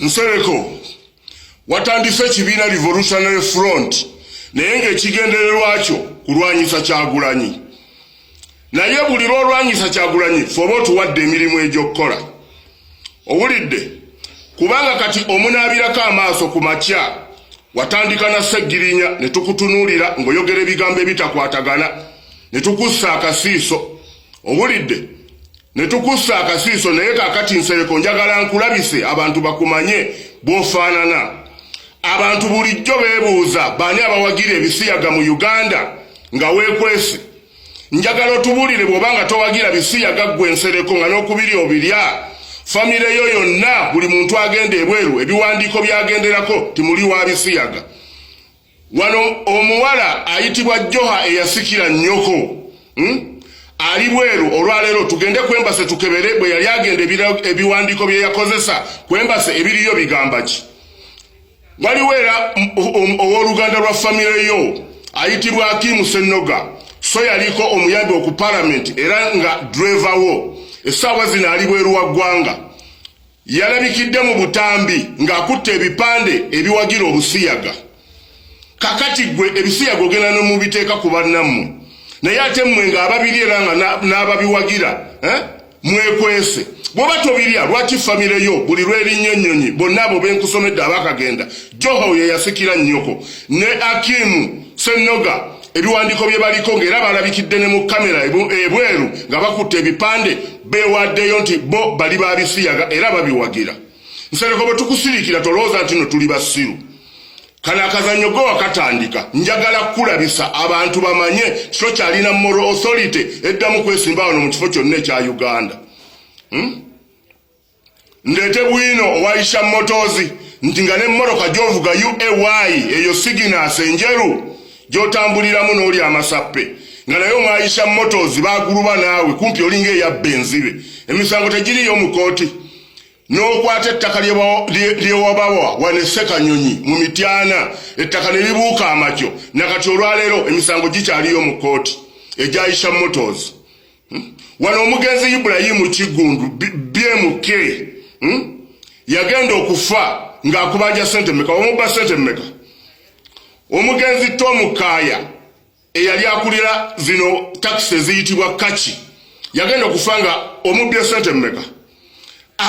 Nsereko watandise ekibiina Revolutionary Front naye ng'ekigendererwa kyo kulwanyisa Kyagulanyi. Naye buli lw'olwanyisa Kyagulanyi ffe otuwadde emirimu egy'okkola. Owulidde? Kubanga kati omunaabirako amaaso ku makya watandika na Sseggirinya ne tukutunuulira ng'oyogera ebigambo ebitakwatagana ne tukussa akasiiso. Owulidde? Ne tukussa akasiiso naye kaakati Nsereko njagala nkulabise abantu bakumanye bw'ofaanana. Abantu bulijjo beebuuza baani abawagira ebisiyaga mu Uganda nga weekwese. Njagala otubuulire bw'obanga towagira bisiyaga ggwe Nsereko nga n'okubiri obirya. Famire yo yonna buli muntu agenda ebweru ebiwandiiko byagenderako timuli wa bisiyaga. Wano omuwala ayitibwa Joha eyasikira nnyoko. Ali bweru olwaleero tugende kwembase tukebere bwe yali agenda ebiwandiiko bye yakozesa kwembase ebiriyo bigamba ki. Waliwo era ow'oluganda lwa famire yo ayitibwa Akim Ssennoga so yaliko omuyambi oku Parliament era nga driver wo. Essaawa zino ali bweru wa ggwanga. Yalabikidde mu butambi ng'akutte ebipande ebiwagira obusiyaga. Kakati gwe ebisiyaga ogenda n'omubiteeka ku bannammwe. Naye ate mmwe ng'ababiri era nga n'ababiwagira mwekwese. Bw'oba tobirya lwaki famire yo buli lw'erinnyo ennyonyi bonna abo benkusomedde abakagenda Joha oyo yasikira nnyoko ne Akim Ssennoga ebiwandiiko bye baliko ng'era balabikidde ne mu kamera ebweru nga bakutte ebipande beewaddeyo nti bo bali babisiyaga era babiwagira. Nsereko bwe tukusirikira tolowooza nti no tuli basiru. Kano akazannyo gwe wakatandika njagala kulabisa abantu bamanye kito kyalina moral authority eddamu kwesimba wano mu kifo kyonna ekya Uganda. Ndeete bwino owaisha motozi nti nga n'emmotoka gy'ovuga UAY eyo siginasi enjeru gy'otambuliramu n'oli amasappe nga naye omwayisha motozi baaguluba naawe kumpi olinga eyabba enzibe. Emisango tegiriyo mu kooti. N'okwata ettaka lyewabawa wane Ssekanyonyi mu Mityana ettaka ne libuuka amakyo nakati olwaleero emisango gikyaliyo mu kooti egyayisha motozi. Wano omugenzi Ibrahim Kigundu BMK yagenda okufa ng'akubanja sente mmeka omubba sente mmeka. Omugenzi Tom Kaya eyali akulira zino taxi eziyitibwa Kachi yagenda okufa nga omubbye sente mmeka.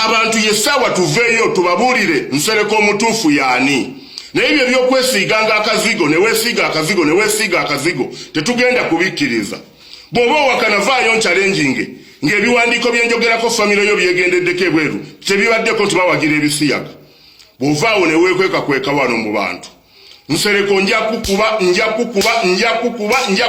Abantu yessaawa tuveeyo tubabuulire Nsereko omutuufu yaani. Naye ebyo ebyokwesiiganga akazigo ne weesiiga akazigo ne weesiiga akazigo tetugenda kubikkiriza. Bw'oba owakana vaayo nchallenging ng'ebiwandiiko bye njogerako famire yo byegendeddeko ebweru tebibaddeko nti bawagira ebisiyaga. Bw'ovaawo ne weekwekakweka wano mu bantu. Nsereko nja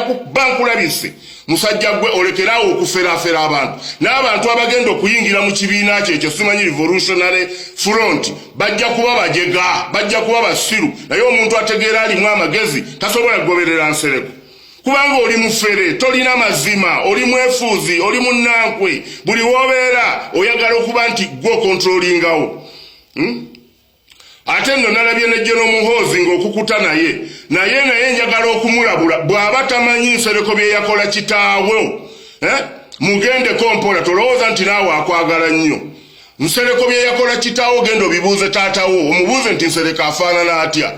kukuba nkulabise. Musajja gwe olekeraawo okuferaafera abantu. N'abantu abagenda okuyingira mu kibiina kyekyo simanyi Revolutionary Front bajja kuba bajega, bajja kuba basiru. Naye omuntu ategeera alimu amagezi tasobola kugoberera Nsereko. Kubanga oli mufere, tolina mazima, oli mwefuuzi, oli munnankwe, buli w'obeera oyagala okuba nti gwo controllingawo. Ate nno nalabye ne General Muhoozi ng'okukuta naye njagala okumulabula bw'aba tamanyi Nsereko bye yakola kitaawe. Mugendeko mpola tolowooza nti naawe akwagala nnyo. Nsereko bye yakola kitaawe genda obibuuze taatawo omubuuze nti Nsereko afaanana atya.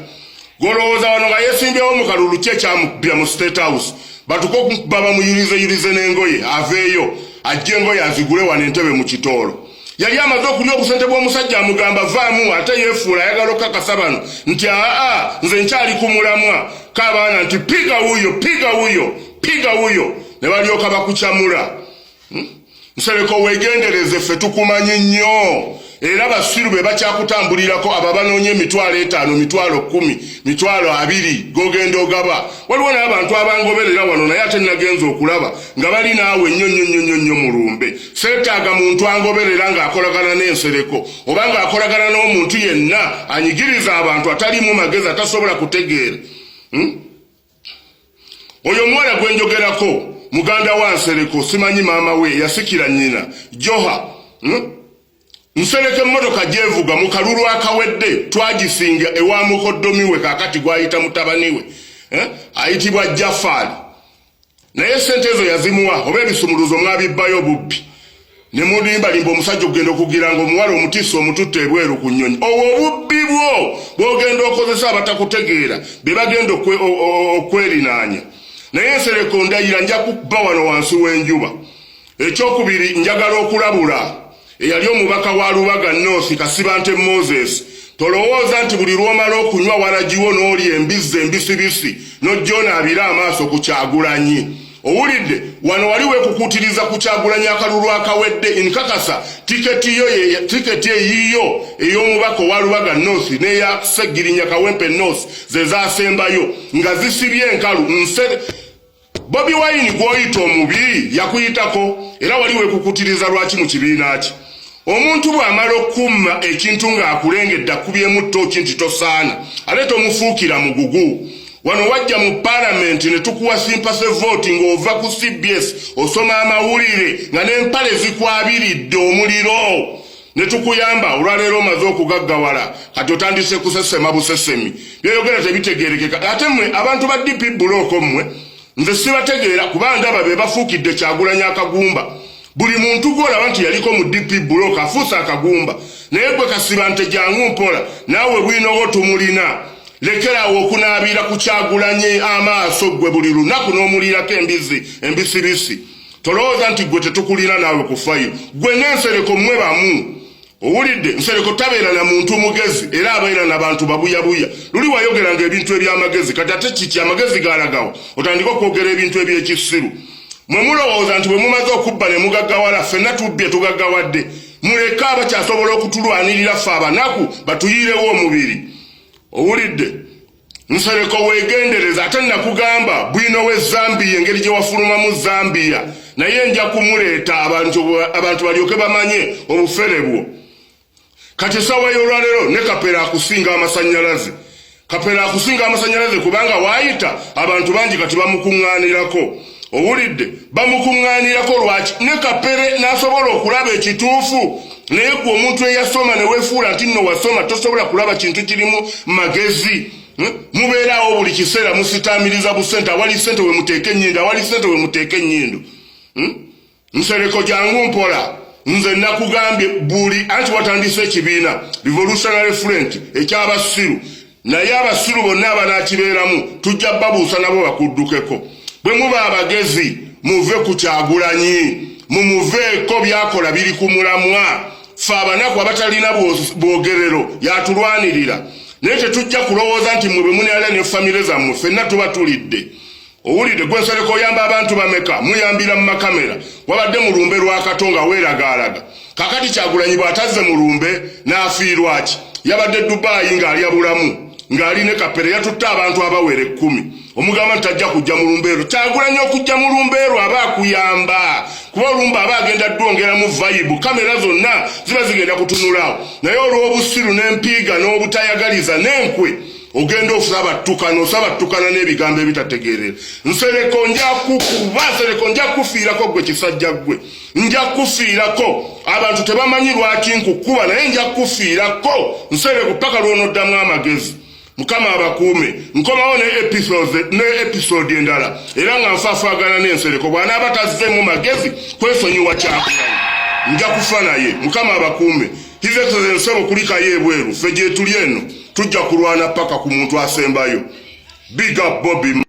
Golowooza wano nga yeesimbyewo mu kalulu kye kyamubbya mu State House batuko baba muyirize n'engoye aveeyo ajje engoye azigule wano entebe mu kitoolo. Yali amaze okulya obusente bw'omusajja amugamba vaamu ate yeefuula ayagala okukakasa bano nti nze nkyali ku mulamwa k'abaana nti piga wuyo ne balyoka bakukyamula. Nsereko weegendereze ffe tukumanyi nnyo era basiru be bakyakutambulirako abo abanoonya emitwalo 5 mitwalo 10 mitwalo 2 gogenda ogaba. Waliwo n'abantu abangoberera wano naye ate nagenza okulaba nga bali naawe nnyo mu lumbe. Seetaaga muntu angoberera ng'akolagana n'Ensereko oba ng'akolagana n'omuntu yenna anyigiriza abantu atalimu magezi atasobola kutegeera. Oyo omuwala gwe njogerako muganda wa Nsereko simanyi maama we yasikira nnyina Joha. Nsereko emmotoka gyevuga mu kalulu akawedde twagisinga ewa mukoddomi we kaakati gwayita mutabani we ayitibwa Jafari. Naye sente ezo yazimuwa oba ebisumuluzo mwabibbayo bubbi. ne mudimba limbo omusajja ogenda okugira ngo omuwala omutiisa omututte ebweru ku nnyonyi. Obwo obubbi bwo bw'ogenda okozesa abatakutegeera be bagenda okwerinaanya. Naye Nsereko ndayira nja kuba wano wansi w'enjuba. Ekyokubiri njagala okulabula eyali omubaka wa Lubaga North Kasibante Moses. Tolowooza nti buli lw'omala okunywa walagiwo n'oli embizzi embisibisi n'ojjona abira amaaso ku Kyagulanyi. Owulidde wano wali weekukutiriza ku Kyagulanyi akalulu akawedde nkakasa tiketi eyiyo ey'omubaka wa Lubaga North n'eya Ssegirinya Kawempe North ze zaasembayo nga zisibye enkalu. Bobi Wine gw'oyita omubi yakuyitako era wali weekukutiriza lwaki mu kibiina ki. Omuntu bw'amala okumma ekintu ng'akulengedde akubyemu ttooki nti tosaana ate tomufuukira mugugu. Wano wajja mu parliament ne tukuwa sympathy vote ng'ova ku CBS osoma amawulire nga n'empale zikwabiridde omuliro ne tukuyamba olwaleero omaze okugaggawala kati otandise kusesema busesemi byeyogera tebitegeerekeka. Ate mmwe abantu ba DP buloko mmwe nze sibategeera kuba ndaba be bafuukidde Kyagulanyi akagumba. Buli muntu gw'olaba nti yaliko mu DP block afuusa akagumba. Naye gwe Kasibante jangu mpola naawe bwinowo tumulina. Lekerawo okunaabira ku Kyagulanyi amaaso gwe buli lunaku n'omulirako embisibisi. Tolowooza nti gwe tetukulina naawe ku fayiro. Gwe n'Nsereko mmwe bamu. Owulidde Nsereko tabeera na muntu mugezi era abeera n'abantu babuyabuya. Luli wayogeranga ebintu eby'amagezi kati ate kiki amagezi galagawa otandika okwogera ebintu eby'ekisiru. Mwe mulowooza nti bwe mumaze okubba ne mugaggawala ffenna tubbye tugaggawadde muleka abakyasobola okutulwanirira ffe abanaku batuyirewo omubiri. Owulidde Nsereko weegendereza ate nakugamba bwino we Zambia engeri gye wafulumamu Zambia naye nja kumuleeta abantu balyoke bamanye obufere bwo. Kati essaawa y'olwaleero ne Kapera akusinga amasannyalaze. Kapera akusinga amasannyalaze kubanga waayita abantu bangi kati bamukuŋŋaanirako. Owulidde bamukuŋŋaanirako lwaki ne Kapere n'asobola okulaba ekituufu naye gwe omuntu eyasoma ne weefuula nti nno wasoma tosobola kulaba kintu kirimu magezi. Mubeeraawo buli kiseera musitaamiriza busente awali sente we muteeka ennyindo awali sente we muteeka ennyindo. Nsereko jangu mpola nze nakugambye buli anti watandise ekibiina Revolutionary Front eky'abasiru naye abasiru bonna abanaakibeeramu tujja babuusa nabo bakuddukeko. Bwe muba abagezi muve ku Kyagulanyi mumuveeko byakola biri ku mulamwa. Ffe abanaku abatalina bwogerero yatulwanirira naye tetujja kulowooza nti mwe bwe muneera ne famire zammwe ffenna tuba tulidde. Owulidde gwe Nsereko oyamba abantu bameka muyambira mu makamera wabadde mu lumbe lwa Katonga weeragaalaga. Kakati Kyagulanyi bw'atazze mu lumbe n'afiirwa ki yabadde Dubai ng'alya bulamu ng'ali ne Kapere yatutte abantu abawera 10. Omugamba ntajja kujja mu lumbeero. Kyagulanyi okujja mu lumbeero aba akuyamba kuba olumba aba agenda ddwongera mu vibe kamera zonna ziba zigenda kutunulawo naye olw'obusiru n'empiiga n'obutayagaliza n'enkwe ogenda osabattukana n'ebigambo ebitategeerera. Nsereko nja kukuba Nsereko nja kufiirako gwe kisajja gwe nja kufiirako abantu tebamanyi lwaki nkukuba naye nja kufiirako Nsereko paka lw'onoddamu amagezi. Mukama abakuume nkomawo ne episode endala era nga nfaafaagana n'Ensereko bw'anaaba tazzeemu magezi kwesonyiwa Kyagulanyi nja kufa naye. Mukama abakuume His Excellency kulikayo ebweru ffe gye tuli eno tujja kulwana paka ku muntu asembayo. Big up Bobby.